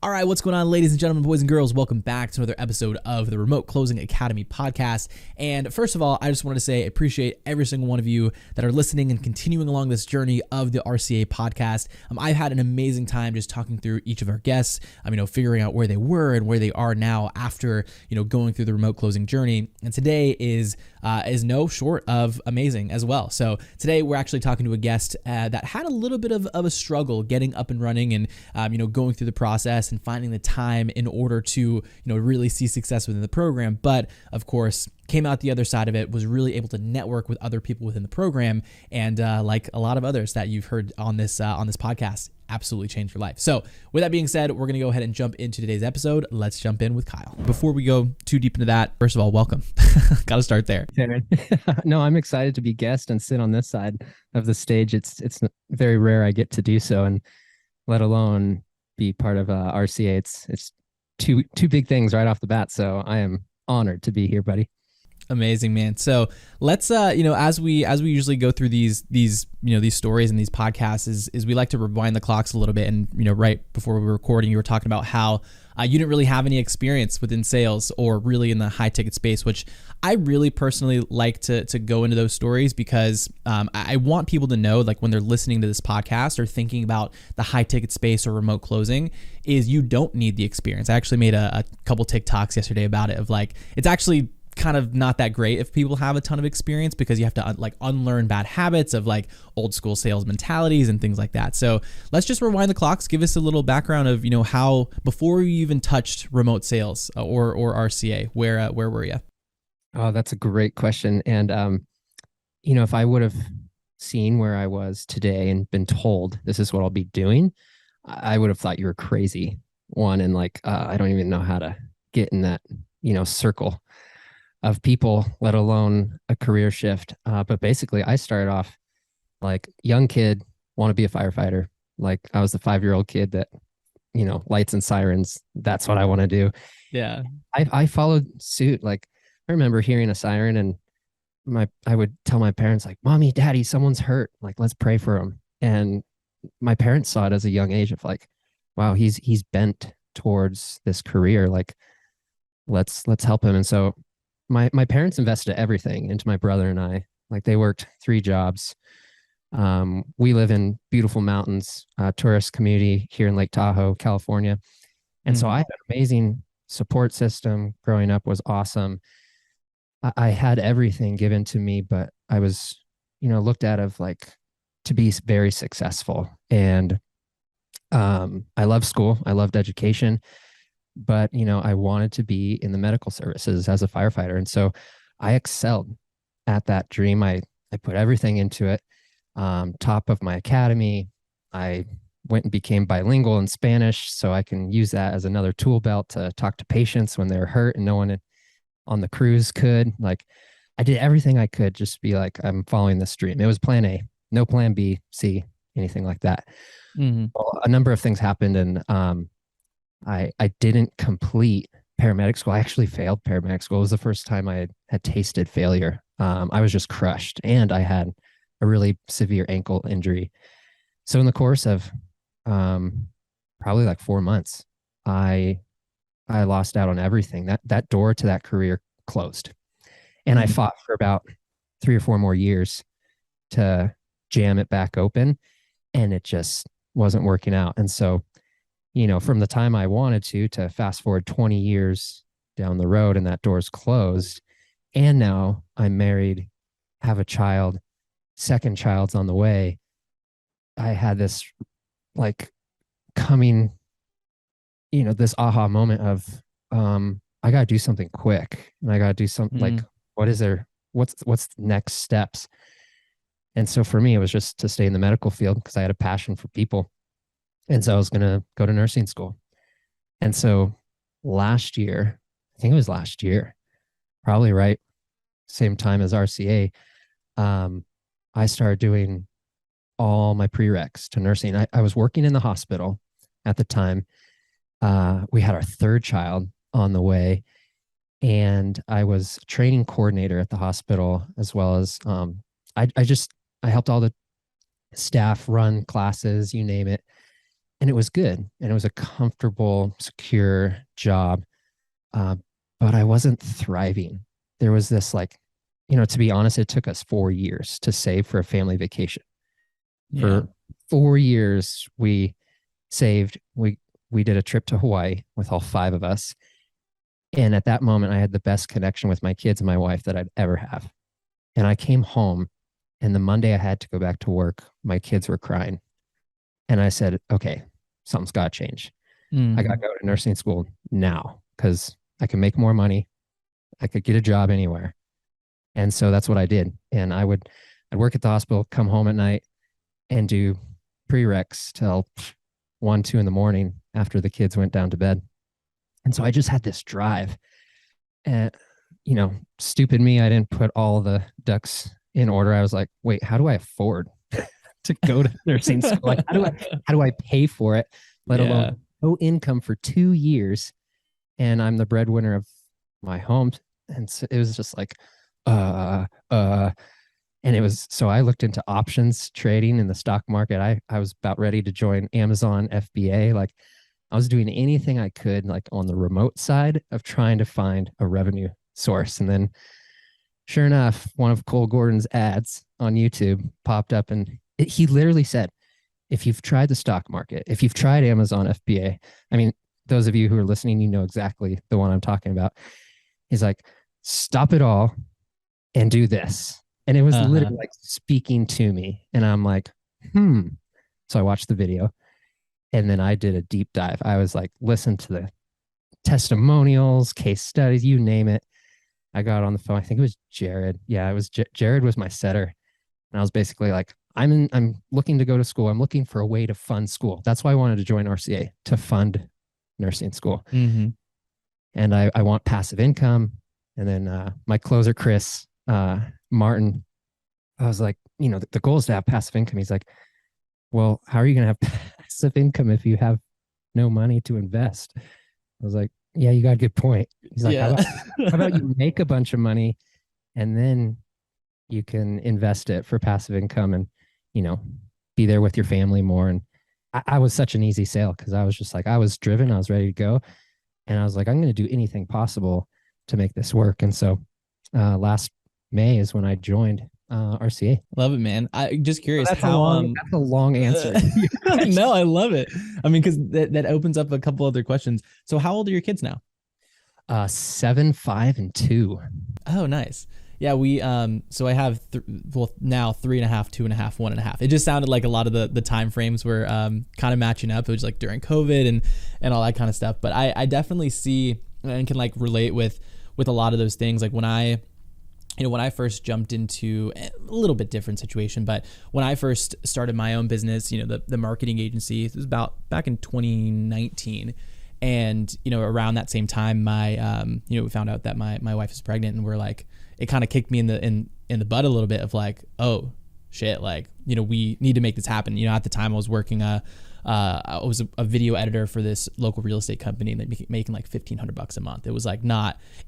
All right, what's going on, ladies and gentlemen, boys and girls? Welcome back to another episode of the Remote Closing Academy podcast. And first of all, I just wanted to say I appreciate every single one of you that are listening and continuing along this journey of the RCA podcast. I've had an amazing time just talking through each of our guests, figuring out where they were and where they are now after, going through the remote closing journey. And today is no short of amazing as well. So today we're actually talking to a guest that had a little bit of a struggle getting up and running and, going through the process and finding the time in order to, really see success within the program. But of course, came out the other side of it, was really able to network with other people within the program. And like a lot of others that you've heard on this podcast, absolutely changed your life. So with that being said, we're going to go ahead and jump into today's episode. Let's jump in with Kyle. Before we go too deep into that, first of all, welcome. Got to start there. No, I'm excited to be guest and sit on this side of the stage. It's very rare I get to do so, and let alone be part of RCA. It's two big things right off the bat. So I am honored to be here, buddy. Amazing, man. So let's, as we usually go through these stories and these podcasts is we like to rewind the clocks a little bit. And, right before we were recording, you were talking about how you didn't really have any experience within sales or really in the high ticket space, which I really personally like to go into those stories because I want people to know, like when they're listening to this podcast or thinking about the high ticket space or remote closing, is you don't need the experience. I actually made a couple TikToks yesterday about it of like, it's actually kind of not that great if people have a ton of experience because you have to unlearn bad habits of like old school sales mentalities and things like that. So let's just rewind the clocks. Give us a little background of, how before you even touched remote sales or RCA, where were you? Oh, that's a great question. And, if I would have seen where I was today and been told this is what I'll be doing, I would have thought you were crazy. And I don't even know how to get in that, circle of people, let alone a career shift. But basically I started off like young kid, want to be a firefighter. Like I was the 5-year-old kid that, lights and sirens. That's what I want to do. Yeah. I followed suit. Like I remember hearing a siren and I would tell my parents like, Mommy, Daddy, someone's hurt. Like, let's pray for him. And my parents saw it as a young age of like, wow, he's bent towards this career. Like, let's help him. And so my parents invested everything into my brother and I. Like they worked 3 jobs. We live in beautiful mountains, tourist community here in Lake Tahoe, California. And so I had an amazing support system growing up, was awesome. I had everything given to me, but I was, looked at of like to be very successful. And I loved school. I loved education. But, I wanted to be in the medical services as a firefighter. And so I excelled at that dream. I put everything into it. Top of my academy, I went and became bilingual in Spanish so I can use that as another tool belt to talk to patients when they're hurt and no one on the cruise could. Like I did everything I could just be like, I'm following this dream. It was plan A, no plan B, C, anything like that. Well, a number of things happened and I didn't complete paramedic school. I actually failed paramedic school. It was the first time I had tasted failure. I was just crushed and I had a really severe ankle injury. So in the course of probably like 4 months, I lost out on everything. That door to that career closed. And I fought for about 3 or 4 more years to jam it back open. And it just wasn't working out. And so from the time I wanted to fast forward 20 years down the road and that door's closed. And now I'm married, have a child, second child's on the way. I had this like coming, this aha moment of, I got to do something quick and I got to do something like, what's the next steps? And so for me, it was just to stay in the medical field because I had a passion for people. And so I was going to go to nursing school. And so last year, I think it was last year, probably right same time as RCA, I started doing all my prereqs to nursing. I was working in the hospital at the time. We had our 3rd child on the way, and I was training coordinator at the hospital, as well as I helped all the staff run classes, you name it. and it was good. And it was a comfortable, secure job. Uh, but I wasn't thriving. There was this like, to be honest, it took us 4 years to save for a family vacation. Yeah. For 4 years, we saved. We did a trip to Hawaii with all 5 of us. And at that moment, I had the best connection with my kids and my wife that I'd ever have. And I came home, and the Monday I had to go back to work, my kids were crying. And I said, okay, something's got to change. I got to go to nursing school now because I can make more money. I could get a job anywhere. And so that's what I did. And I'd work at the hospital, come home at night, and do prereqs till 1, 2 in the morning after the kids went down to bed. And so I just had this drive. And, stupid me, I didn't put all the ducks in order. I was like, wait, how do I afford to go to nursing school? Like, how do I pay for it, let alone no income for 2 years? And I'm the breadwinner of my home. And so it was just like, and it was, so I looked into options trading in the stock market. I was about ready to join Amazon FBA. Like, I was doing anything I could, like on the remote side of trying to find a revenue source. And then sure enough, one of Cole Gordon's ads on YouTube popped up, and he literally said, if you've tried the stock market, if you've tried Amazon FBA, I mean, those of you who are listening, you know exactly the one I'm talking about. He's like, stop it all and do this. And it was literally like speaking to me. And I'm like, So I watched the video, and then I did a deep dive. I was like, listen to the testimonials, case studies, you name it. I got on the phone. I think it was Jared. Yeah, it was Jared was my setter. And I was basically like, I'm looking to go to school. I'm looking for a way to fund school. That's why I wanted to join RCA, to fund nursing school. And I want passive income. And then my closer, Chris Martin, I was like, the goal is to have passive income. He's like, well, how are you going to have passive income if you have no money to invest? I was like, yeah, you got a good point. He's like, how about you make a bunch of money and then you can invest it for passive income and, be there with your family more. And I was such an easy sale because I was just like, I was driven, I was ready to go. And I was like, I'm going to do anything possible to make this work. And so last May is when I joined RCA. Love it, man. I just curious. That's a long answer. No, I love it. I mean, because that opens up a couple other questions. So how old are your kids now? 7, 5, and 2. Oh, nice. Yeah, we so I have now 3.5, 2.5, 1.5. It just sounded like a lot of the time frames were kind of matching up. It was like during COVID and all that kind of stuff. But I definitely see and can like relate with a lot of those things. Like when I first jumped into a little bit different situation, but when I first started my own business, the marketing agency, it was about back in 2019. And, around that same time, we found out that my wife is pregnant, and we're like, it kind of kicked me in the butt a little bit of like, oh shit, like, we need to make this happen. At the time I was working, I was a video editor for this local real estate company, and they're making like $1,500 a month. It was like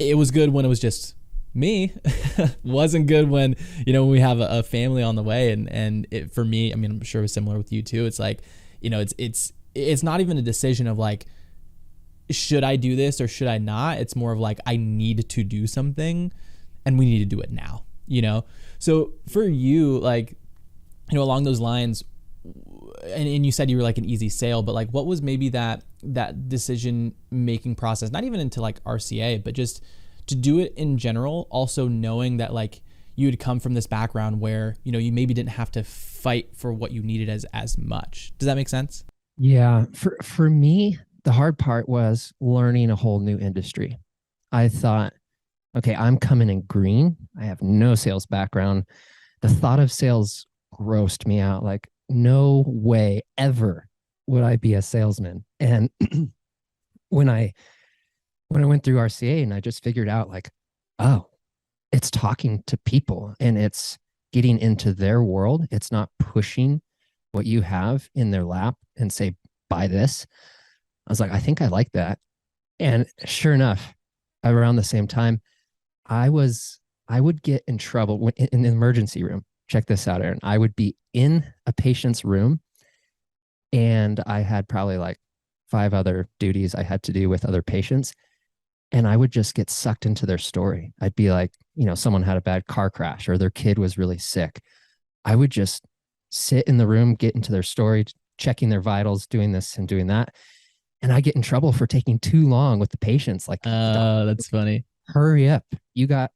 it was good when it was just me. Wasn't good when we have a family on the way, and it, for me, I mean, I'm sure it was similar with you too. It's like, it's not even a decision of like, should I do this or should I not? It's more of like, I need to do something and we need to do it now, So for you, like, along those lines, and you said you were like an easy sale, but like, what was maybe that decision making process, not even into like RCA, but just to do it in general, also knowing that like you had come from this background where, you maybe didn't have to fight for what you needed as much. Does that make sense? Yeah. For me, the hard part was learning a whole new industry. I thought, okay, I'm coming in green. I have no sales background. The thought of sales grossed me out. Like, no way ever would I be a salesman. And when I went through RCA and I just figured out like, oh, it's talking to people and it's getting into their world. It's not pushing what you have in their lap and say, buy this. I was like, I think I like that. And sure enough, around the same time, I would get in trouble in the emergency room. Check this out, Aaron. I would be in a patient's room and I had probably like 5 other duties I had to do with other patients. And I would just get sucked into their story. I'd be like, someone had a bad car crash or their kid was really sick. I would just sit in the room, get into their story, checking their vitals, doing this and doing that. And I get in trouble for taking too long with the patients. Like, that's funny. Hurry up. You got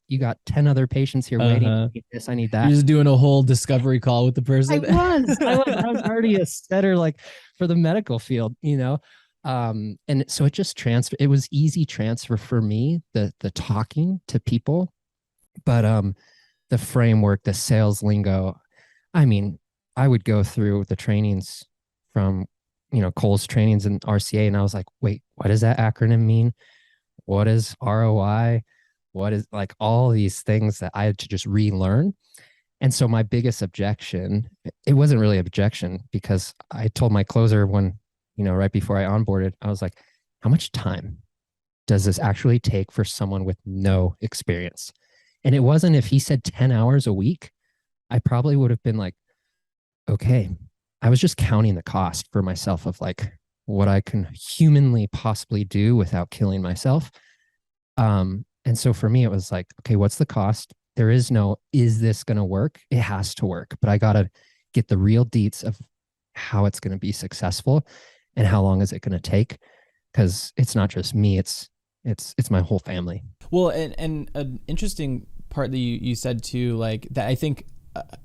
10 other patients here waiting. I need this, I need that. You're just doing a whole discovery call with the person. I was already a setter like for the medical field, and so it just it was easy transfer for me, the talking to people, but the framework, the sales lingo. I mean, I would go through the trainings from Cole's trainings in RCA, and I was like, wait, what does that acronym mean? What is ROI? What is, like, all these things that I had to just relearn. And so my biggest objection, it wasn't really an objection, because I told my closer when, right before I onboarded, I was like, how much time does this actually take for someone with no experience? And it wasn't, if he said 10 hours a week, I probably would have been like, okay. I was just counting the cost for myself of like what I can humanly possibly do without killing myself. And so for me, it was like, okay, what's the cost? There is no, is this going to work? It has to work, but I got to get the real deets of how it's going to be successful and how long is it going to take? Because it's not just me, it's my whole family. Well, and an interesting part that you said too, like that, I think,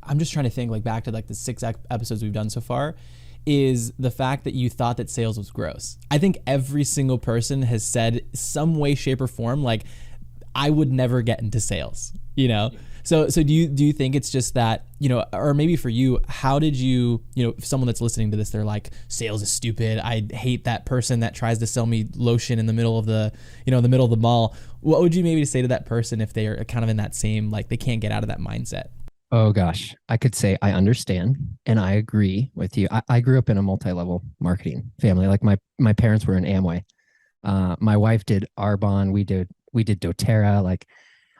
I'm just trying to think like back to like the 6 episodes we've done so far, is the fact that you thought that sales was gross. I think every single person has said some way, shape, or form, like, I would never get into sales, So do you think it's just that, or maybe for you, how did you, if someone that's listening to this, they're like, sales is stupid. I hate that person that tries to sell me lotion in the middle of the, the middle of the mall. What would you maybe say to that person if they are kind of in that same, like, they can't get out of that mindset? Oh gosh, I could say I understand and I agree with you. I grew up in a multi-level marketing family. Like my parents were in Amway. My wife did Arbonne. We did doTERRA. Like,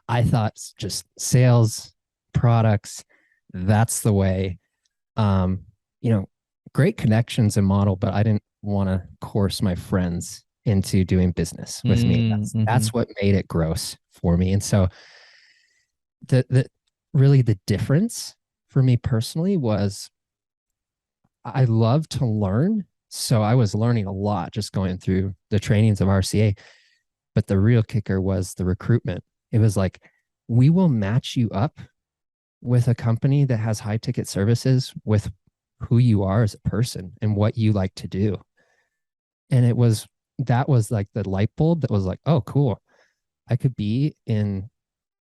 I thought just sales, products, that's the way. Great connections and model, but I didn't want to coerce my friends into doing business with me. That's what made it gross for me. And so really the difference for me personally was I love to learn. So I was learning a lot just going through the trainings of RCA. But the real kicker was the recruitment. It was like, we will match you up with a company that has high ticket services with who you are as a person and what you like to do. And that was like the light bulb that was like, oh, cool. I could be in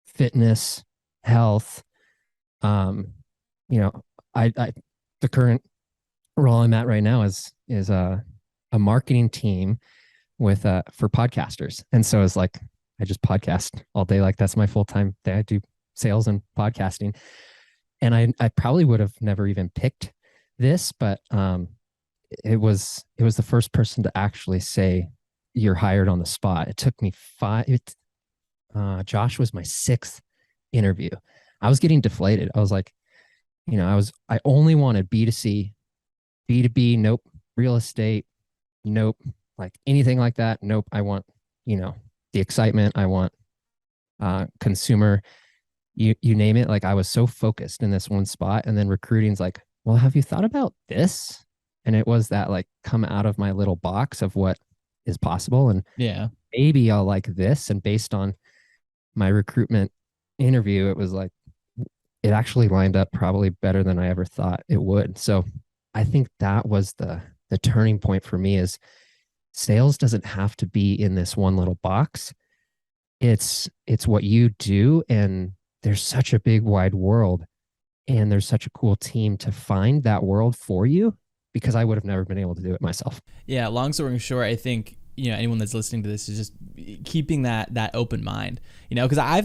fitness, health. The current role I'm at right now is a marketing team with for podcasters. And so it's like, I just podcast all day. Like, that's my full-time thing. I do sales and podcasting. And I probably would have never even picked this, but it was the first person to actually say, you're hired on the spot. It took me 5. Josh was my 6th interview. I was getting deflated. I was like, I only wanted B2C, B2B, nope. Real estate, nope. Like anything like that, nope. I want, the excitement. I want consumer, you name it. Like, I was so focused in this one spot. And then recruiting's like, well, have you thought about this? And it was that, like, come out of my little box of what is possible. And yeah, maybe I'll like this. And based on my recruitment interview, it was like, it actually lined up probably better than I ever thought it would. So I think that was the turning point for me, is sales doesn't have to be in this one little box. It's what you do. And there's such a big wide world, and there's such a cool team to find that world for you, because I would have never been able to do it myself. Yeah. Long story short, I think, anyone that's listening to this is just keeping that open mind, because I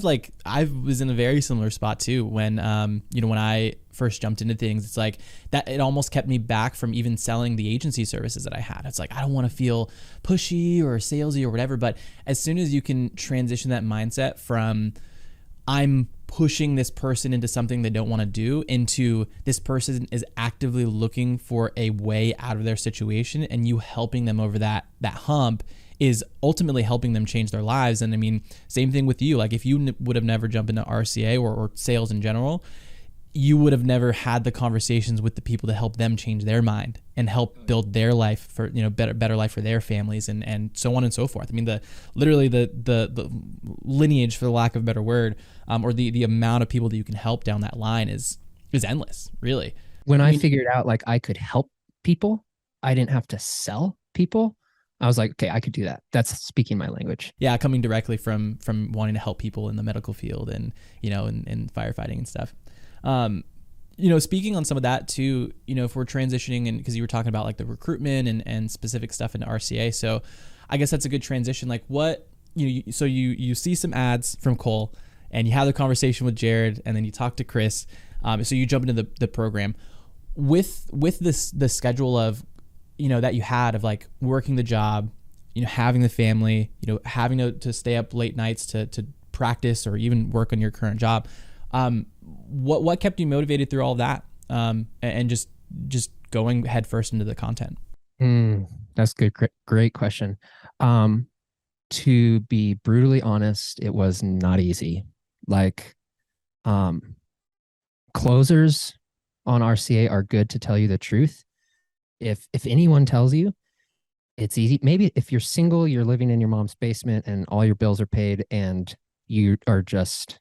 was in a very similar spot too when, when I first jumped into things. It's like that, it almost kept me back from even selling the agency services that I had. It's like, I don't want to feel pushy or salesy or whatever. But as soon as you can transition that mindset from, I'm pushing this person into something they don't want to do, into this person is actively looking for a way out of their situation, and you helping them over that hump is ultimately helping them change their lives. And I mean, same thing with you. Like if you would have never jumped into RCA or sales in general, you would have never had the conversations with the people to help them change their mind and help build their life for, better life for their families and so on and so forth. I mean, the lineage, for the lack of a better word, or the amount of people that you can help down that line is endless, really. When I figured out like I could help people, I didn't have to sell people. I was like, okay, I could do that. That's speaking my language. Yeah, coming directly from wanting to help people in the medical field and, in firefighting and stuff. Speaking on some of that too, if we're transitioning, and because you were talking about like the recruitment and specific stuff into RCA. So I guess that's a good transition. Like what, so you see some ads from Cole and you have the conversation with Jared, and then you talk to Chris. So you jump into the program with the schedule of, that you had of like working the job, having the family, having to stay up late nights to practice or even work on your current job. What kept you motivated through all of that, and just going head first into the content? That's good. Great question. To be brutally honest, it was not easy. Like, closers on RCA are good to tell you the truth. If anyone tells you it's easy, maybe if you're single, you're living in your mom's basement and all your bills are paid and you are just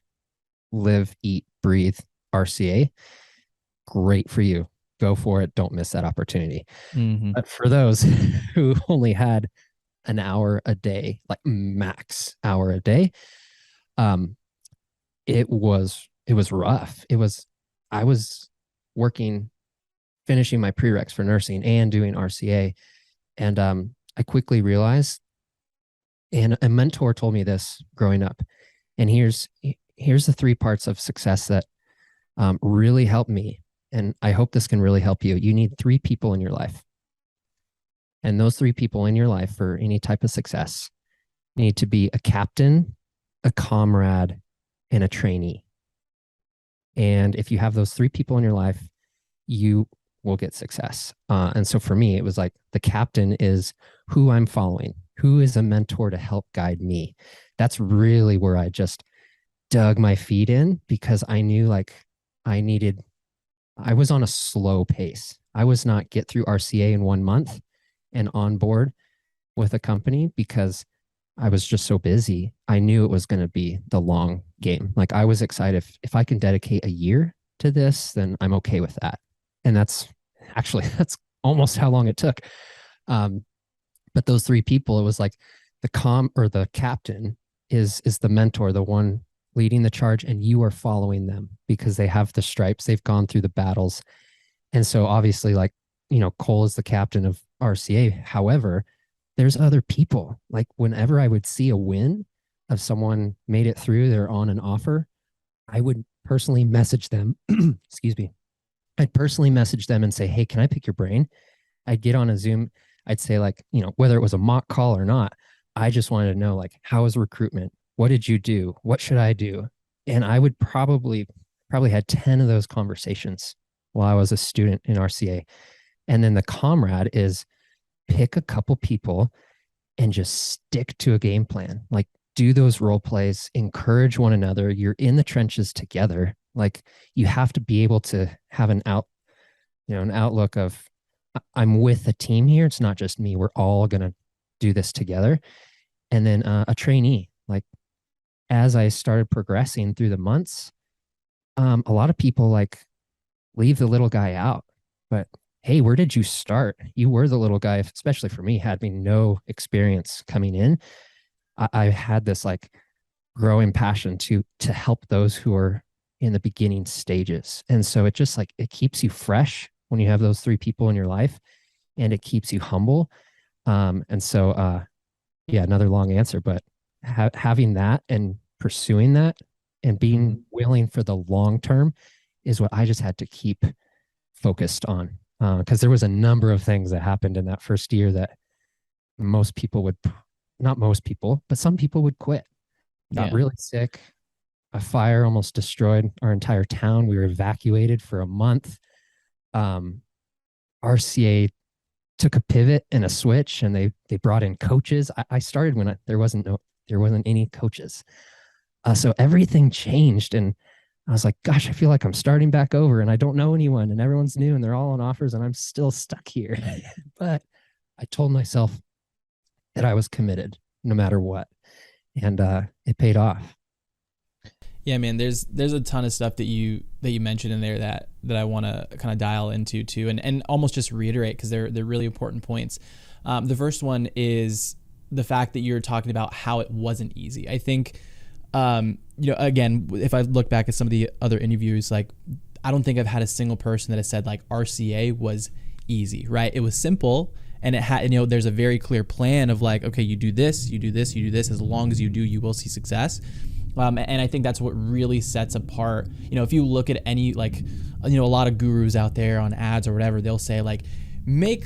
live, eat, breathe RCA, great for you. Go for it. Don't miss that opportunity. Mm-hmm. But for those who only had an hour a day, like max hour a day, it was rough. I was working, finishing my prereqs for nursing and doing RCA. And I quickly realized, and a mentor told me this growing up, and here's the 3 parts of success that really helped me. And I hope this can really help you. You need 3 people in your life. And those 3 people in your life for any type of success need to be a captain, a comrade, and a trainee. And if you have those 3 people in your life, you will get success. And so for me, it was like the captain is who I'm following, who is a mentor to help guide me. That's really where I just dug my feet in, because I knew like I was on a slow pace. I was not get through RCA in 1 month and on board with a company because I was just so busy. I knew it was going to be the long game. Like I was excited if I can dedicate a year to this, then I'm okay with that. And that's almost how long it took. But those 3 people, it was like the captain is the mentor, the one leading the charge, and you are following them because they have the stripes, they've gone through the battles. And so obviously, like, Cole is the captain of RCA. However, there's other people. Like whenever I would see a win of someone made it through, they're on an offer, I would personally message them. Excuse me. I'd personally message them and say, hey, can I pick your brain? I'd get on a Zoom. I'd say like, whether it was a mock call or not, I just wanted to know like, how was recruitment? What did you do? What should I do? And I would probably had 10 of those conversations while I was a student in RCA. And then the comrade is pick a couple people and just stick to a game plan. Like do those role plays, encourage one another. You're in the trenches together. Like you have to be able to have an outlook of I'm with a team here. It's not just me. We're all going to do this together. And then a trainee, like as I started progressing through the months, a lot of people like leave the little guy out, but hey, where did you start? You were the little guy, especially for me, having no experience coming in. I had this like growing passion to help those who are in the beginning stages. And so it just like, it keeps you fresh when you have those 3 people in your life, and it keeps you humble. And so, another long answer, but having that and pursuing that and being willing for the long term is what I just had to keep focused on. Because there was a number of things that happened in that first year that not most people, but some people would quit. Got really sick, A fire almost destroyed our entire town. We were evacuated for a month. RCA took a pivot and a switch, and they brought in coaches. I started when there wasn't any coaches. So everything changed, and I was like, gosh, I feel like I'm starting back over, and I don't know anyone, and everyone's new, and they're all on offers, and I'm still stuck here. But I told myself that I was committed no matter what, and it paid off. Yeah, man, there's a ton of stuff that you mentioned in there that I want to kind of dial into too, and almost just reiterate, because they're really important points. The first one is the fact that you're talking about how it wasn't easy. I think, again, if I look back at some of the other interviews, like, I don't think I've had a single person that has said like RCA was easy, right? It was simple, and it had, there's a very clear plan of like, okay, you do this, you do this, you do this. As long as you do, you will see success. And I think that's what really sets apart, if you look at any, like, a lot of gurus out there on ads or whatever, they'll say like, make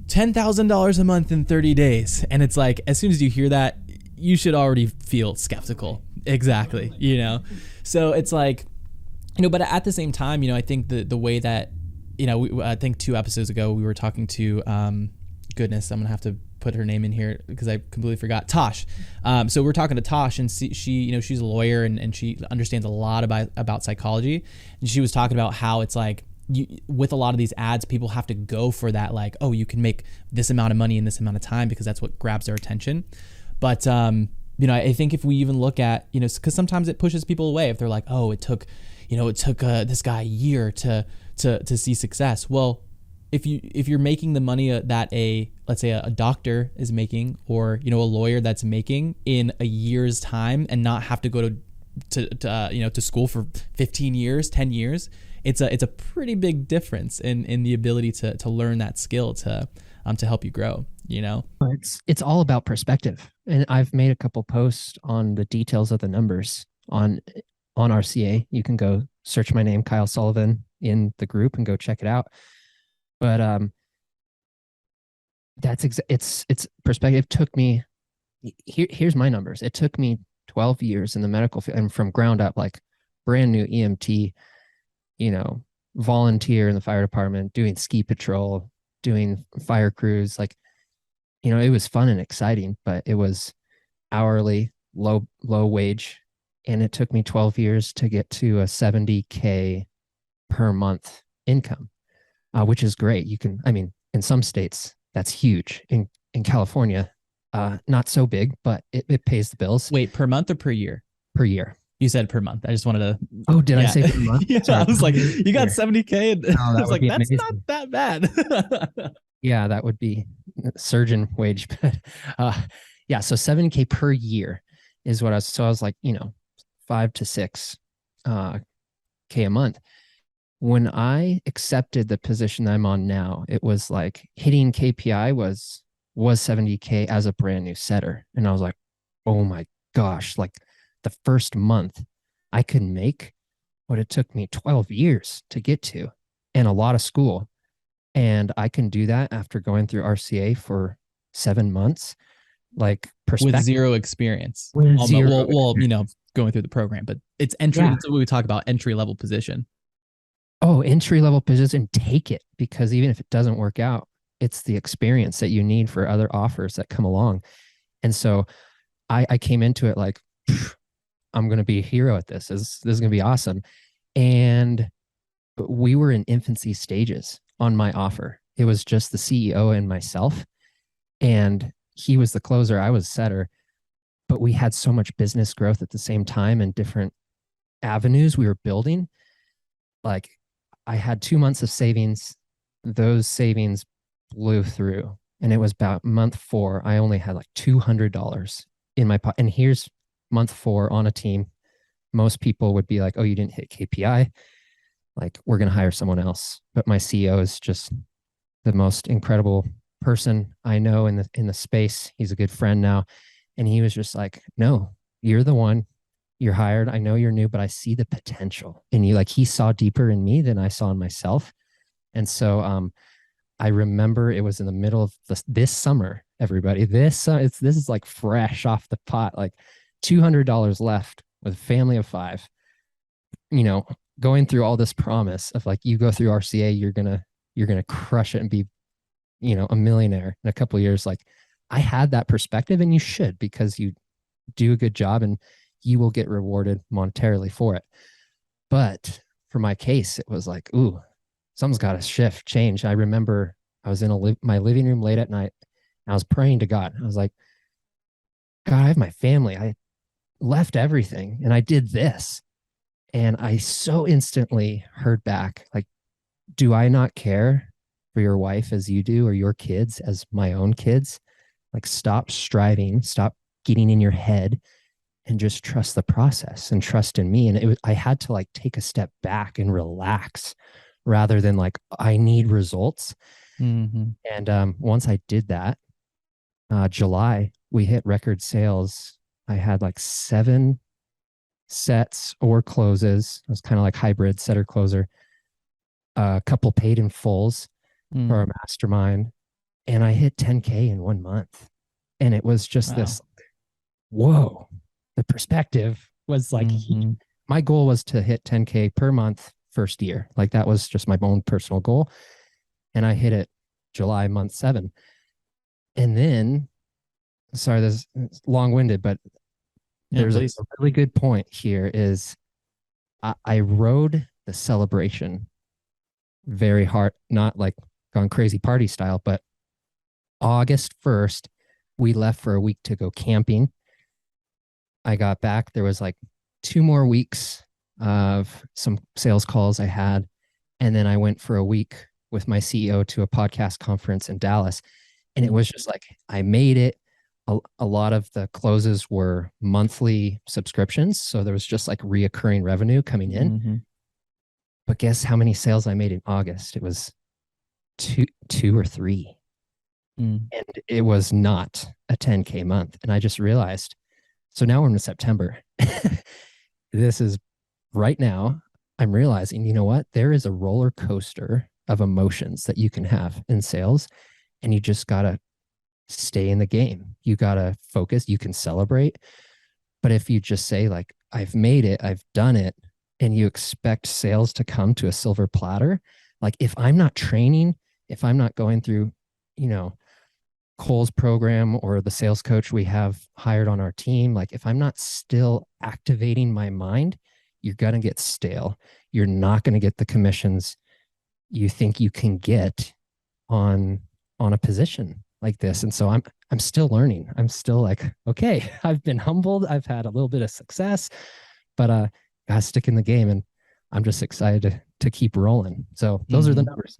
$10,000 a month in 30 days. And it's like, as soon as you hear that, you should already feel skeptical. Exactly. So it's like, but at the same time, I think the way that, I think 2 episodes ago, we were talking to, goodness, I'm going to have to put her name in here because I completely forgot. Tosh. So we're talking to Tosh, and she she's a lawyer, and she understands a lot about psychology. And she was talking about how it's like, with a lot of these ads, people have to go for that, like, oh, you can make this amount of money in this amount of time, because that's what grabs their attention. But, I think if we even look at, because sometimes it pushes people away if they're like, oh, it took this guy a year to see success. Well, if you're making the money that let's say a doctor is making, or a lawyer that's making in a year's time, and not have to go to school for 15 years, 10 years, it's a pretty big difference in the ability to learn that skill to help you grow. It's all about perspective, and I've made a couple posts on the details of the numbers on RCA. You can go search my name, Kyle Sullivan, in the group and go check it out. But it's perspective. Took me here's my numbers. It took me 12 years in the medical field, and from ground up, like brand new EMT, volunteer in the fire department, doing ski patrol, doing fire crews. Like, it was fun and exciting, but it was hourly, low wage, and it took me 12 years to get to a $70K per month income. Which is great. In some states, that's huge. In California, not so big, but it pays the bills. Wait, per month or per year? Per year. You said per month. I just wanted to. Oh, did I say per month? Yeah, sorry. I was like, you got 70K. And I was like, that's amazing. not that bad. Yeah, that would be surgeon wage. But yeah, so 70K per year is what I was like, 5 to 6 K a month. When I accepted the position I'm on now, it was like hitting KPI was 70K as a brand new setter. And I was like, oh my gosh, like the first month I could make what it took me 12 years to get to, and a lot of school. And I can do that after going through RCA for 7 months, like with zero experience. Going through the program, but it's entry. Yeah. That's what we talk about, entry level position. Oh, entry level position, take it, because even if it doesn't work out, it's the experience that you need for other offers that come along. And so I came into it like, I'm going to be a hero at this. This is going to be awesome. And we were in infancy stages on my offer. It was just the CEO and myself, and he was the closer. I was setter, but we had so much business growth at the same time and different avenues we were building. Like, I had 2 months of savings. Those savings blew through. And it was about month 4. I only had like $200 in my pocket. And here's month 4 on a team. Most people would be like, oh, you didn't hit KPI. Like, we're going to hire someone else. But my CEO is just the most incredible person I know in the space. He's a good friend now. And he was just like, no, you're the one. You're hired. I know you're new, but I see the potential in you. Like, he saw deeper in me than I saw in myself. And so I remember it was in the middle of this summer, everybody. This is like fresh off the pot, like $200 left with a family of 5, going through all this promise of like, you go through RCA, you're gonna crush it and be, a millionaire in a couple of years. Like, I had that perspective, and you should, because you do a good job and you will get rewarded monetarily for it. But for my case, it was like, ooh, something's got to change. I remember I was in my living room late at night, and I was praying to God. I was like, God, I have my family. I left everything and I did this. And I so instantly heard back, like, do I not care for your wife as you do, or your kids as my own kids? Like, stop striving, stop getting in your head, and just trust the process and trust in me. And I had to like take a step back and relax, rather than like, I need results. Mm-hmm. And once I did that, July, we hit record sales. I had like 7 sets or closes. It was kind of like hybrid setter closer, a couple paid in fulls for our mastermind. And I hit 10K in 1 month. And it was just this, whoa, the perspective was like, my goal was to hit 10K per month first year. Like, that was just my own personal goal. And I hit it July month 7. And then, sorry, this is long-winded, but there's a really good point here is I rode the celebration very hard, not like gone crazy party style, but August 1st, we left for a week to go camping. I got back. There was like 2 more weeks of some sales calls I had. And then I went for a week with my CEO to a podcast conference in Dallas. And it was just like, I made it. A lot of the closes were monthly subscriptions. So there was just like reoccurring revenue coming in. But guess how many sales I made in August? It was two or 3. And it was not a 10K month. And I just realized, so now we're in September. This is right now, I'm realizing, you know what? There is a roller coaster of emotions that you can have in sales, and you just got to stay in the game. You got to focus. You can celebrate. But if you just say like, I've made it, I've done it, and you expect sales to come to a silver platter, like, if I'm not training, if I'm not going through, Cole's program or the sales coach we have hired on our team, like, if I'm not still activating my mind, you're going to get stale. You're not going to get the commissions you think you can get on a position like this. And so I'm still learning. I'm still like, okay, I've been humbled. I've had a little bit of success, but gotta stick in the game. And I'm just excited to keep rolling. So those are the numbers.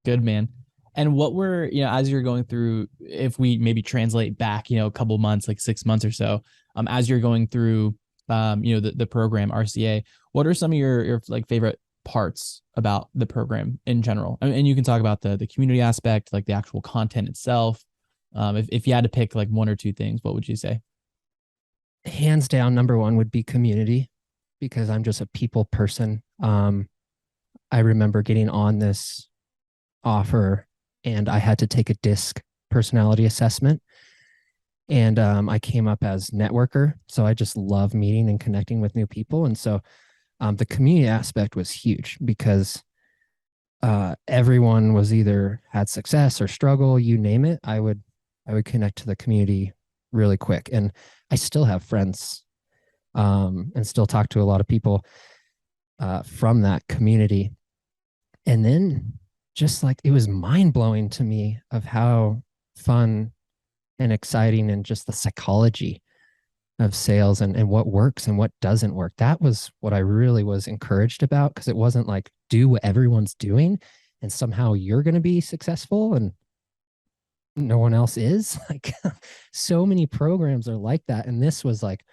Good, man. And what were, as you're going through, if we maybe translate back, a couple months, like 6 months or so, as you're going through, the program RCA, what are some of your like favorite parts about the program in general? And you can talk about the community aspect, like the actual content itself. If you had to pick like 1 or 2 things, what would you say? Hands down, number 1 would be community, because I'm just a people person. I remember getting on this offer and I had to take a DISC personality assessment. And I came up as networker. So I just love meeting and connecting with new people. And so the community aspect was huge, because everyone was either had success or struggle, you name it. I would connect to the community really quick. And I still have friends and still talk to a lot of people from that community. And then just like, it was mind blowing to me of how fun and exciting and just the psychology of sales and what works and what doesn't work. That was what I really was encouraged about, because it wasn't like, do what everyone's doing and somehow you're going to be successful and no one else is. Like, so many programs are like that. And this was like,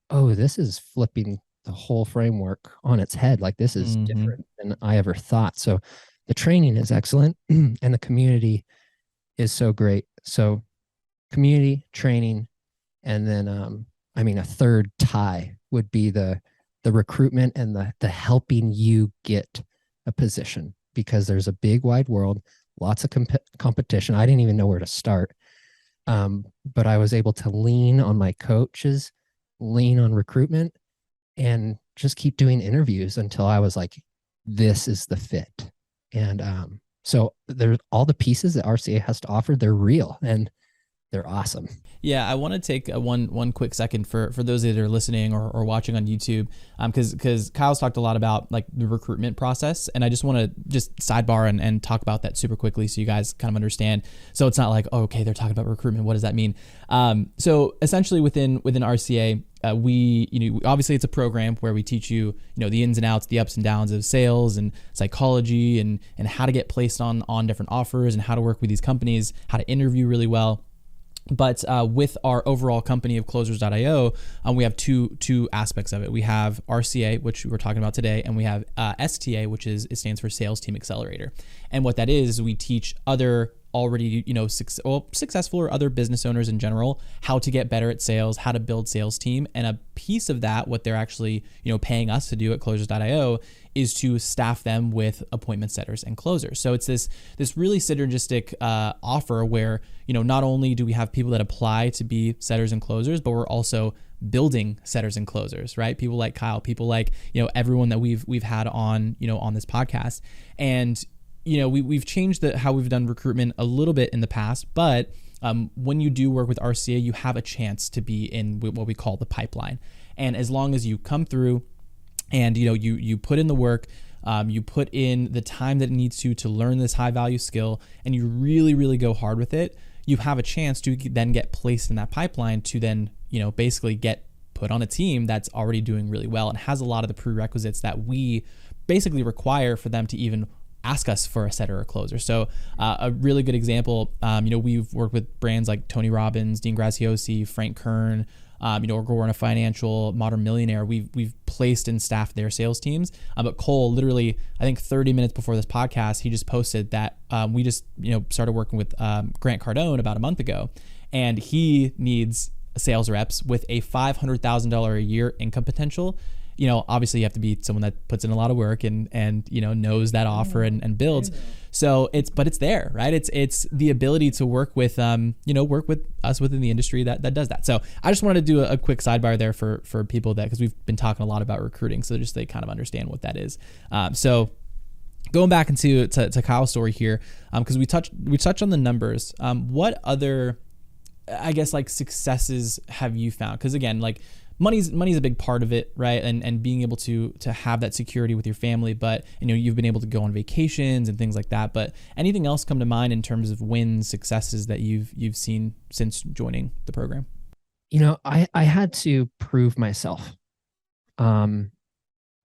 oh, this is flipping the whole framework on its head. Like, this is different than I ever thought. So the training is excellent and the community is so great. So community, training, and then a third tie would be the recruitment and the helping you get a position, because there's a big wide world, lots of competition. I didn't even know where to start, but I was able to lean on my coaches, lean on recruitment, and just keep doing interviews until I was like, this is the fit. And so there's all the pieces that RCA has to offer. They're real and they're awesome. Yeah, I want to take one quick second for those that are listening or watching on YouTube, because Kyle's talked a lot about like the recruitment process, and I just want to just sidebar and talk about that super quickly so you guys kind of understand. So it's not like, oh, okay, they're talking about recruitment. What does that mean? So essentially within RCA, we obviously it's a program where we teach you the ins and outs, the ups and downs of sales and psychology and how to get placed on different offers and how to work with these companies, how to interview really well. But with our overall company of Closers.io, we have two aspects of it. We have RCA, which we're talking about today, and we have STA, which it stands for Sales Team Accelerator. And what that is we teach other already successful or other business owners in general how to get better at sales, how to build sales team. And a piece of that, what they're actually paying us to do at Closers.io, is to staff them with appointment setters and closers. So it's this really synergistic offer where not only do we have people that apply to be setters and closers, but we're also building setters and closers, right? People like Kyle, people like everyone that we've had on on this podcast. And we've changed how we've done recruitment a little bit in the past, but when you do work with RCA, you have a chance to be in what we call the pipeline. And as long as you come through and you put in the work, you put in the time that it needs to learn this high value skill, and you really, really go hard with it, you have a chance to then get placed in that pipeline to then basically get put on a team that's already doing really well and has a lot of the prerequisites that we basically require for them to even ask us for a setter or closer. So a really good example, we've worked with brands like Tony Robbins, Dean Graziosi, Frank Kern, Gorna Financial, Modern Millionaire. We've placed and staffed their sales teams. But Cole, literally, I think 30 minutes before this podcast, he just posted that we just started working with Grant Cardone about a month ago, and he needs sales reps with a $500,000 a year income potential. Obviously you have to be someone that puts in a lot of work and knows that offer and builds. So it's there, right? It's the ability to work with work with us within the industry that does that. So I just wanted to do a quick sidebar there for people because we've been talking a lot about recruiting, so just they kind of understand what that is. So going back into Kyle's story here, because we touched on the numbers. What other, I guess, like successes have you found? Because again, like money's a big part of it, right? And being able to have that security with your family, but you've been able to go on vacations and things like that. But anything else come to mind in terms of wins, successes that you've seen since joining the program? I had to prove myself in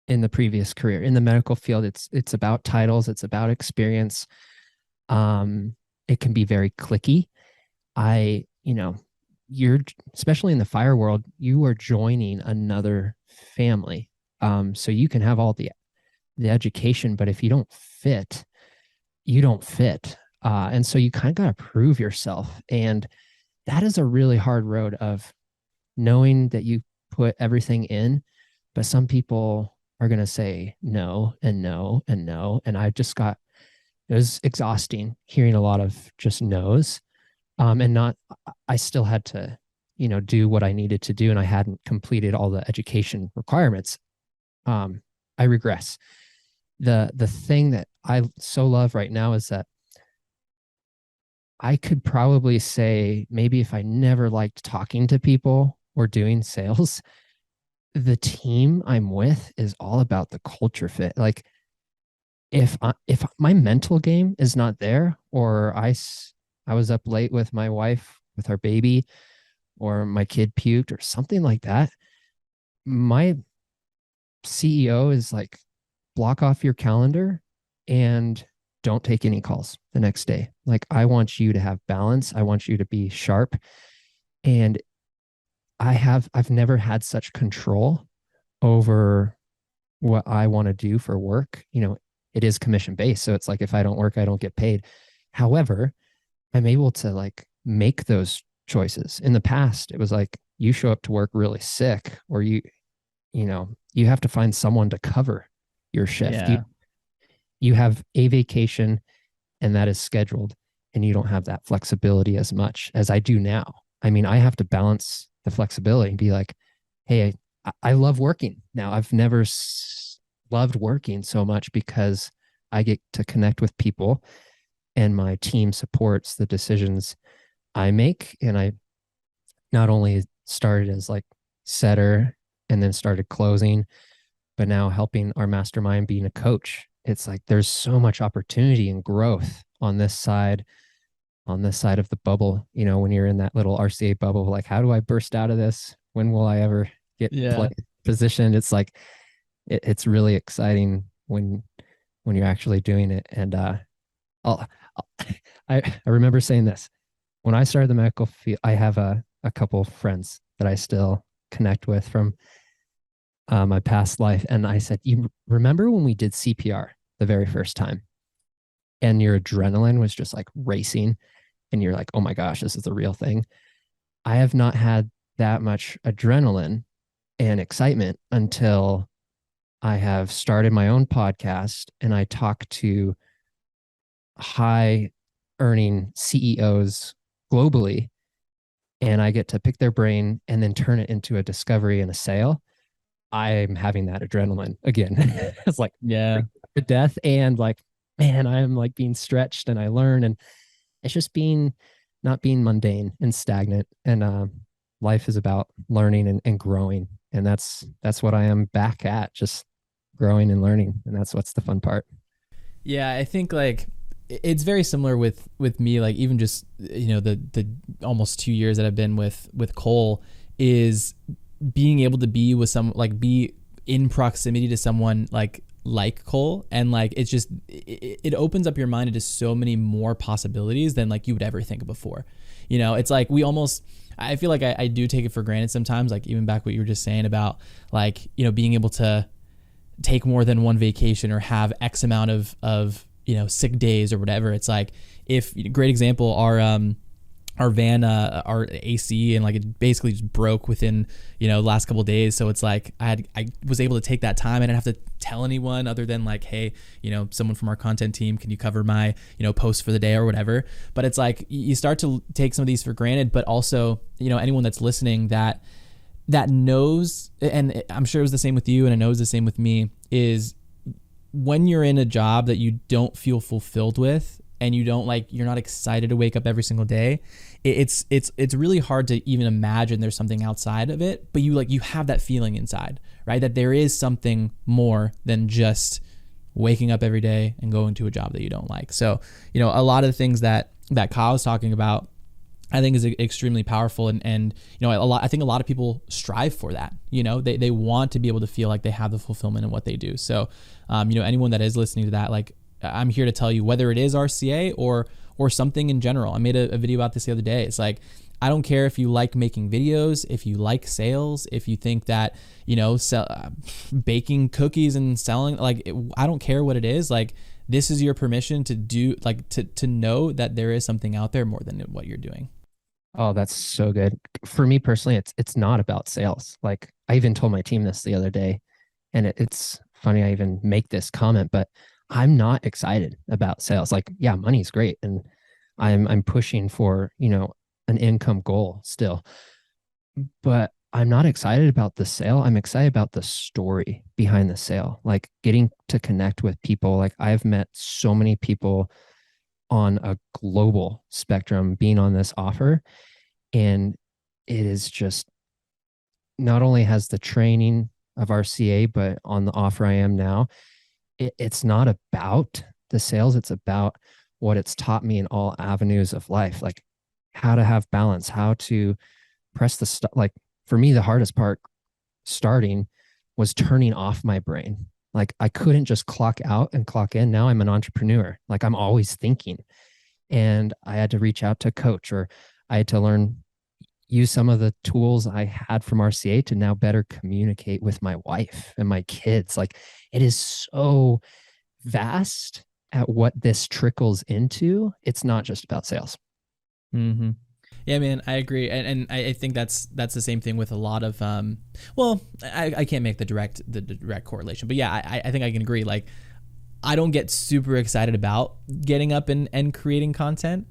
the previous career. In the medical field, it's about titles, it's about experience. It can be very cliquey. You're, especially in the fire world, you are joining another family. So you can have all the education, but if you don't fit, you don't fit. And so you kind of got to prove yourself. And that is a really hard road of knowing that you put everything in, but some people are going to say no and no and no. And it was exhausting hearing a lot of just no's. I still had to, do what I needed to do, and I hadn't completed all the education requirements. I regress. The thing that I so love right now is that I could probably say, maybe if I never liked talking to people or doing sales, the team I'm with is all about the culture fit. Like if my mental game is not there, or I was up late with my wife, with our baby, or my kid puked or something like that, my CEO is like, block off your calendar and don't take any calls the next day. Like, I want you to have balance. I want you to be sharp. And I've never had such control over what I want to do for work. It is commission based. So it's like, if I don't work, I don't get paid. However, I'm able to like make those choices. In the past, it was like, you show up to work really sick, or you have to find someone to cover your shift. Yeah. You have a vacation and that is scheduled, and you don't have that flexibility as much as I do now. I mean, I have to balance the flexibility and be like, hey, I love working now. I've never loved working so much because I get to connect with people and my team supports the decisions I make. And I not only started as like setter and then started closing, but now helping our mastermind, being a coach. It's like there's so much opportunity and growth on this side of the bubble. You know, when you're in that little RCA bubble, like, how do I burst out of this? When will I ever get positioned? It's like it's really exciting when you're actually doing it. And I remember saying this when I started the medical field. I have a couple of friends that I still connect with from my past life, and I said, "You remember when we did CPR the very first time, and your adrenaline was just like racing, and you're like, oh my gosh, this is the real thing." I have not had that much adrenaline and excitement until I have started my own podcast and I talk to high earning CEOs globally, and I get to pick their brain and then turn it into a discovery and a sale. I'm having that adrenaline again. It's like, Yeah. to death, and like, man, I'm like being stretched and I learn, and it's just not being mundane and stagnant. And life is about learning and growing. And that's what I am back at, just growing and learning. And that's what's the fun part. Yeah, I think like it's very similar with me, like even just, you know, the almost 2 years that I've been with Cole, is being able to be with some, like be in proximity to someone like Cole, and like it's just it opens up your mind into so many more possibilities than like you would ever think of before. You know, it's like I feel like I do take it for granted sometimes, like even back what you were just saying about like, you know, being able to take more than one vacation or have X amount of you know, sick days or whatever. It's like, if great example, our van, our AC, and like it basically just broke within, you know, the last couple of days. So it's like I was able to take that time. I didn't have to tell anyone other than like, hey, you know, someone from our content team, can you cover my, you know, post for the day or whatever. But it's like you start to take some of these for granted, but also, you know, anyone that's listening that knows, and I'm sure it was the same with you, and I know it's the same with me, is when you're in a job that you don't feel fulfilled with, and you're not excited to wake up every single day, it's really hard to even imagine there's something outside of it. But you have that feeling inside, right? That there is something more than just waking up every day and going to a job that you don't like. So, you know, a lot of the things that Kyle's talking about, I think is extremely powerful. And you know, I think a lot of people strive for that. You know, they want to be able to feel like they have the fulfillment in what they do. So, you know, anyone that is listening to that, like, I'm here to tell you, whether it is RCA or something in general. I made a video about this the other day. It's like, I don't care if you like making videos, if you like sales, if you think that, you know, baking cookies and selling, like, I don't care what it is. Like, this is your permission to do, like, to know that there is something out there more than what you're doing. Oh, that's so good. For me personally, it's not about sales. Like, I even told my team this the other day, and it's funny I even make this comment, but I'm not excited about sales. Like, yeah, money's great, and I'm pushing for, you know, an income goal still, but I'm not excited about the sale. I'm excited about the story behind the sale, like getting to connect with people. Like, I've met so many people on a global spectrum being on this offer, and it is just, not only has the training of RCA, but on the offer I am now, it's not about the sales. It's about what it's taught me in all avenues of life, like how to have balance, how to press the stuff. Like, for me, the hardest part starting was turning off my brain. Like, I couldn't just clock out and clock in. Now I'm an entrepreneur. Like, I'm always thinking, and I had to reach out to a coach, or I had to use some of the tools I had from RCA to now better communicate with my wife and my kids. Like, it is so vast at what this trickles into. It's not just about sales. Mm-hmm. Yeah, man, I agree. And I think that's the same thing with a lot of, well, I can't make the direct correlation, but yeah, I think I can agree. Like, I don't get super excited about getting up and creating content,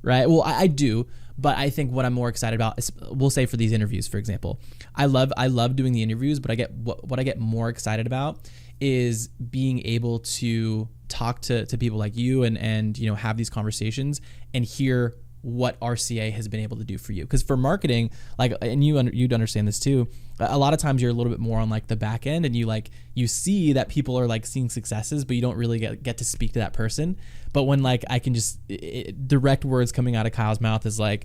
right? Well, I do, But I think what I'm more excited about is, we'll say for these interviews, for example, I love doing the interviews, but what I get more excited about is being able to talk to people like you and have these conversations and hear what RCA has been able to do for you. Because for marketing, and you'd understand this too, a lot of times you're a little bit more on the back end, and you see that people are seeing successes, but you don't really get to speak to that person. But when I can just direct words coming out of Kyle's mouth is I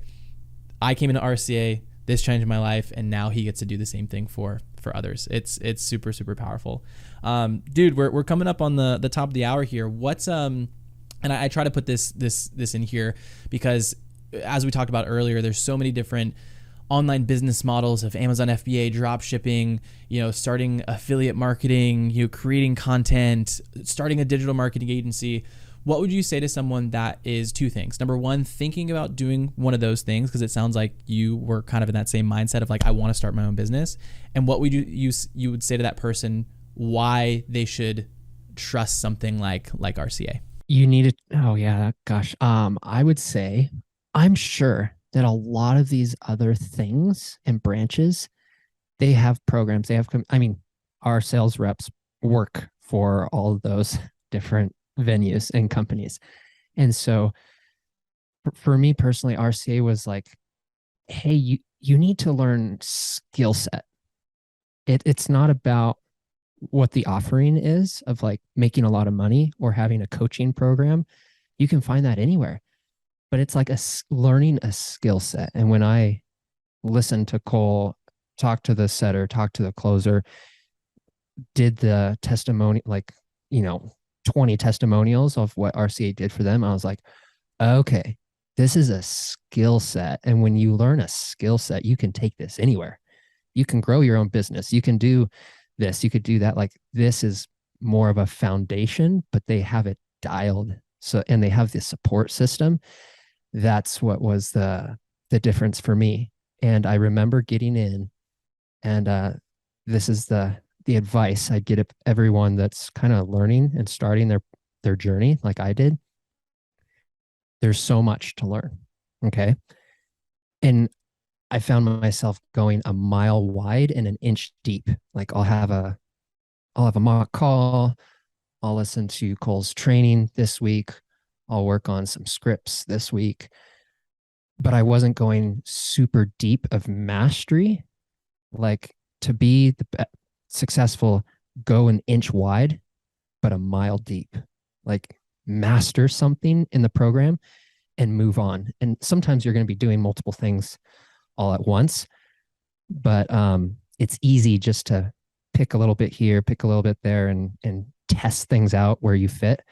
came into RCA, this changed my life, and now he gets to do the same thing for others. It's super, super powerful. Dude, we're coming up on the top of the hour here. What's and I try to put this in here because, as we talked about earlier, there's so many different online business models of Amazon FBA, drop shipping, starting affiliate marketing, creating content, starting a digital marketing agency. What would you say to someone that is two things? Number one, thinking about doing one of those things, because it sounds like you were kind of in that same mindset of I want to start my own business. And what would you would say to that person why they should trust something like RCA? You need to, oh yeah, gosh. I would say, I'm sure that a lot of these other things and branches, they have programs, our sales reps work for all of those different venues and companies. And so for me personally, RCA was hey, you need to learn skill set. It's not about what the offering is of making a lot of money or having a coaching program. You can find that anywhere, but it's learning a skill set. And when I listened to Cole, talk to the setter, talk to the closer, did the testimony, 20 testimonials of what RCA did for them, I was okay, this is a skill set. And when you learn a skill set, you can take this anywhere. You can grow your own business. You can do this, you could do that. This is more of a foundation, but they have it dialed. So, and they have the support system. That's what was the difference for me. And I remember getting in, and this is the advice I'd get everyone that's kind of learning and starting their journey like I did. There's so much to learn. Okay. And I found myself going a mile wide and an inch deep. I'll have a mock call. I'll listen to Cole's training this week. I'll work on some scripts this week, but I wasn't going super deep of mastery. To be successful, go an inch wide, but a mile deep. Master something in the program and move on. And sometimes you're going to be doing multiple things all at once, but it's easy just to pick a little bit here, pick a little bit there, and test things out where you fit.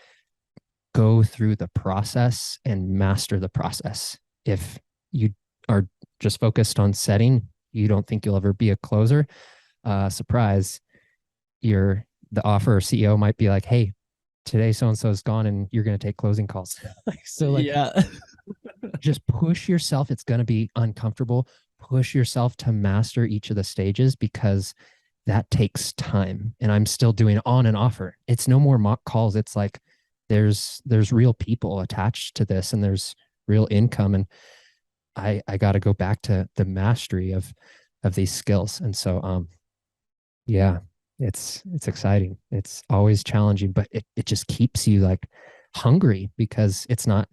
Go through the process and master the process. If you are just focused on setting, you don't think you'll ever be a closer. Surprise, the offer or CEO might be hey, today so-and-so is gone and you're going to take closing calls. Yeah. Just push yourself. It's going to be uncomfortable. Push yourself to master each of the stages, because that takes time. And I'm still doing on and offer. It's no more mock calls. It's there's real people attached to this, and there's real income. And I got to go back to the mastery of these skills. And so, yeah, it's exciting. It's always challenging, but it just keeps you hungry, because it's not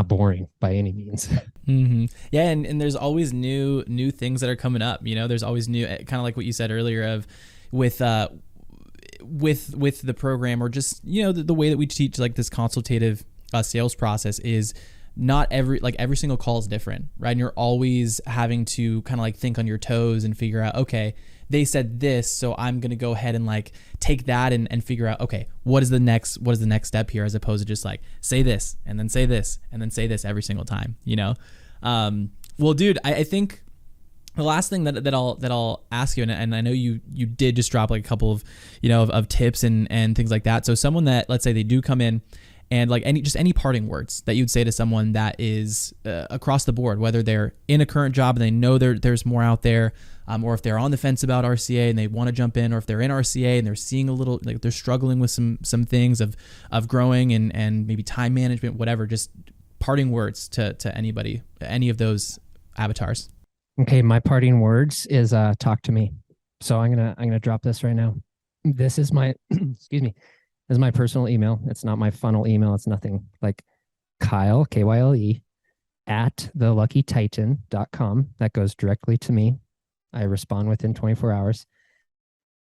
boring by any means. Mm-hmm. Yeah. And there's always new things that are coming up, there's always new, kind of like what you said earlier of with the program, or just, the way that we teach this consultative sales process is not every single call is different, right? And you're always having to kind of think on your toes and figure out, okay, they said this, so I'm going to go ahead and take that and figure out, okay, what is the next step here, as opposed to just say this and then say this and then say this every single time, Well, dude, I think the last thing that I'll ask you, and I know you did just drop a couple of, of tips and things like that. So someone that, let's say they do come in, and any parting words that you'd say to someone that is across the board, whether they're in a current job and they know there's more out there, or if they're on the fence about RCA and they want to jump in, or if they're in RCA and they're seeing a little, they're struggling with some things of growing and maybe time management, whatever, just parting words to anybody, any of those avatars. Okay, my parting words is talk to me. So I'm gonna drop this right now. This is my excuse me. This is my personal email. It's not my funnel email. It's nothing like Kyle, Kyle, at theluckytitan.com. That goes directly to me. I respond within 24 hours.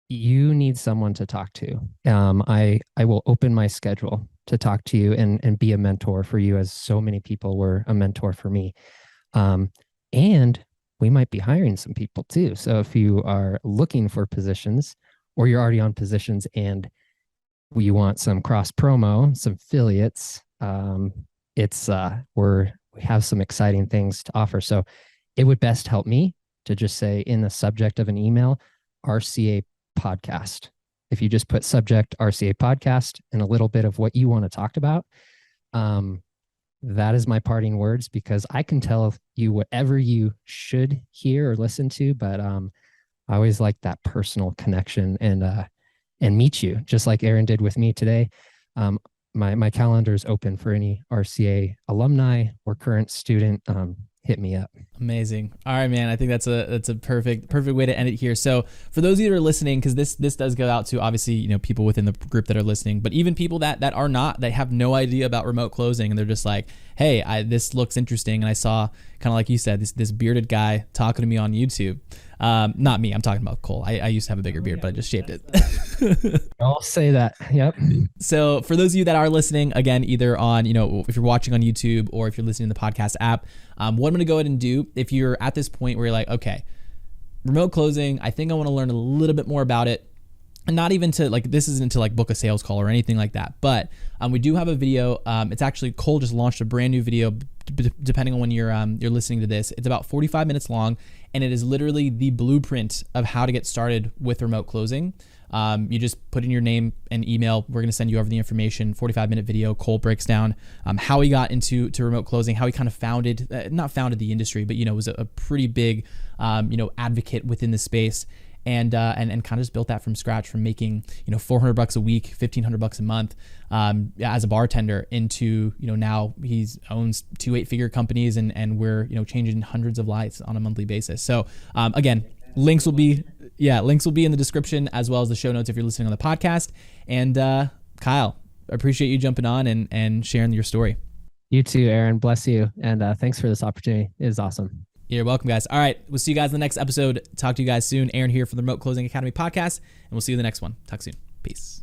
You need someone to talk to. I will open my schedule to talk to you and be a mentor for you, as so many people were a mentor for me. And we might be hiring some people too. So if you are looking for positions, or you're already on positions and we want some cross promo, some affiliates, we have some exciting things to offer. So it would best help me to just say in the subject of an email, RCA Podcast. If you just put subject RCA Podcast and a little bit of what you want to talk about, that is my parting words, because I can tell you whatever you should hear or listen to, but I always like that personal connection and meet you, just like Aaron did with me today. My calendar is open for any RCA alumni or current student. Hit me up. Amazing. All right, man. I think that's a perfect way to end it here. So for those of you that are listening, because this does go out to obviously, people within the group that are listening, but even people that are not, they have no idea about remote closing, and they're just like, hey, this looks interesting. And I saw, kind of like you said, this bearded guy talking to me on YouTube. Not me. I'm talking about Cole. I used to have a bigger beard, but I just shaved it. I'll say that. Yep. So for those of you that are listening, again, either on, if you're watching on YouTube or if you're listening to the podcast app, what I'm going to go ahead and do, if you're at this point where you're like, okay, remote closing, I think I want to learn a little bit more about it. And not even to this isn't to book a sales call or anything like that. But we do have a video. It's actually, Cole just launched a brand new video, depending on when you're listening to this. It's about 45 minutes long, and it is literally the blueprint of how to get started with remote closing. You just put in your name and email. We're going to send you over the information. 45-minute video. Cole breaks down how he got into remote closing, how he kind of not founded the industry, but was a pretty big advocate within the space. And kind of just built that from scratch, from making $400 a week, $1,500 a month as a bartender, into now he owns 2 8-figure companies, and we're changing hundreds of lives on a monthly basis. So again, links will be in the description, as well as the show notes if you're listening on the podcast. And Kyle, I appreciate you jumping on and sharing your story. You too, Aaron. Bless you, and thanks for this opportunity. It is awesome. You're welcome, guys. All right. We'll see you guys in the next episode. Talk to you guys soon. Aaron here from the Remote Closing Academy podcast, and we'll see you in the next one. Talk soon. Peace.